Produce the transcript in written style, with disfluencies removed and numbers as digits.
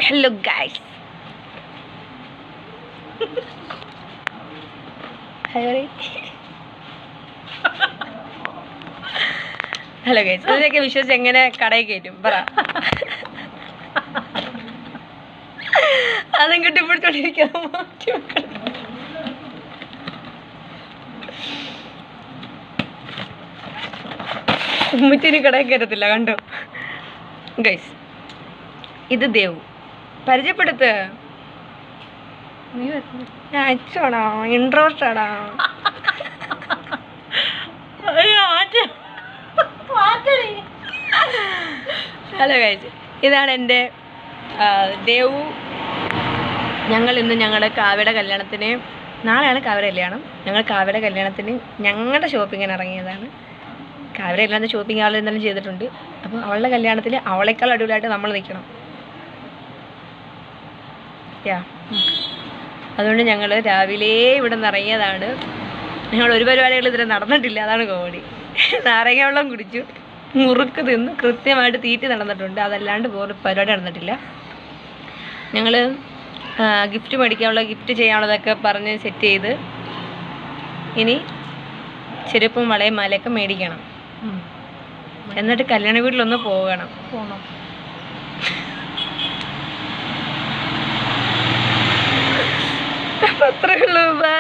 Hello guys. Hello guys, ഇതിനൊക്കെ വിശ്വസിച്ച് എങ്ങനെ കടയിൽ കയറ്റും പറ. അതും കെട്ടിപ്പിടിച്ചോണ്ടിരിക്കണം. ഉമ്മച്ചിന് കടയിൽ കയറ്റത്തില്ല കണ്ടോ ഗൈസ്. ഇത് ദേവു, പരിചയപ്പെടുത്ത്. അച്ഛടാ, ഇൻട്രോസ്റ്റാടാ. ഹലോ ഗൈസ്, ഇതാണ് എൻ്റെ ദേവു. ഞങ്ങൾ ഇന്ന് ഞങ്ങളുടെ കാവ്യയുടെ കല്യാണത്തിന്, നാളെയാണ് കാവ്യ കല്യാണം. ഞങ്ങൾ കാവ്യയുടെ കല്യാണത്തിന് ഞങ്ങളുടെ ഷോപ്പിങ്ങിന് ഇറങ്ങിയതാണ്. കാവ്യ കല്യാണത്തിന് ഷോപ്പിംഗ് ആൾ എന്തെങ്കിലും ചെയ്തിട്ടുണ്ട്. അപ്പോൾ അവളുടെ കല്യാണത്തിൽ അവളേക്കാൾ അടിപൊളിയായിട്ട് നമ്മൾ നിൽക്കണം. അതുകൊണ്ട് ഞങ്ങൾ രാവിലെ ഇവിടെ നിന്ന് ഇറങ്ങിയതാണ്. ഞങ്ങൾ ഒരു പരിപാടികൾ ഇതുവരെ നടന്നിട്ടില്ല, അതാണ് കോമഡി. നാരങ്ങ വെള്ളം കുടിച്ചു, മുറുക്ക് തിന്ന് കൃത്യമായിട്ട് തീറ്റി നടന്നിട്ടുണ്ട്. അതല്ലാണ്ട് വേറെ പരിപാടി നടന്നിട്ടില്ല. ഞങ്ങൾ ഗിഫ്റ്റ് മേടിക്കാനുള്ള, ഗിഫ്റ്റ് ചെയ്യാനുള്ളതൊക്കെ പറഞ്ഞ് സെറ്റ് ചെയ്ത് ഇനി ചെരുപ്പും വളയും മാലയൊക്കെ മേടിക്കണം. എന്നിട്ട് കല്യാണ വീട്ടിലൊന്ന് പോകണം. അത്രേ ഉള്ളൂ. ബൈ.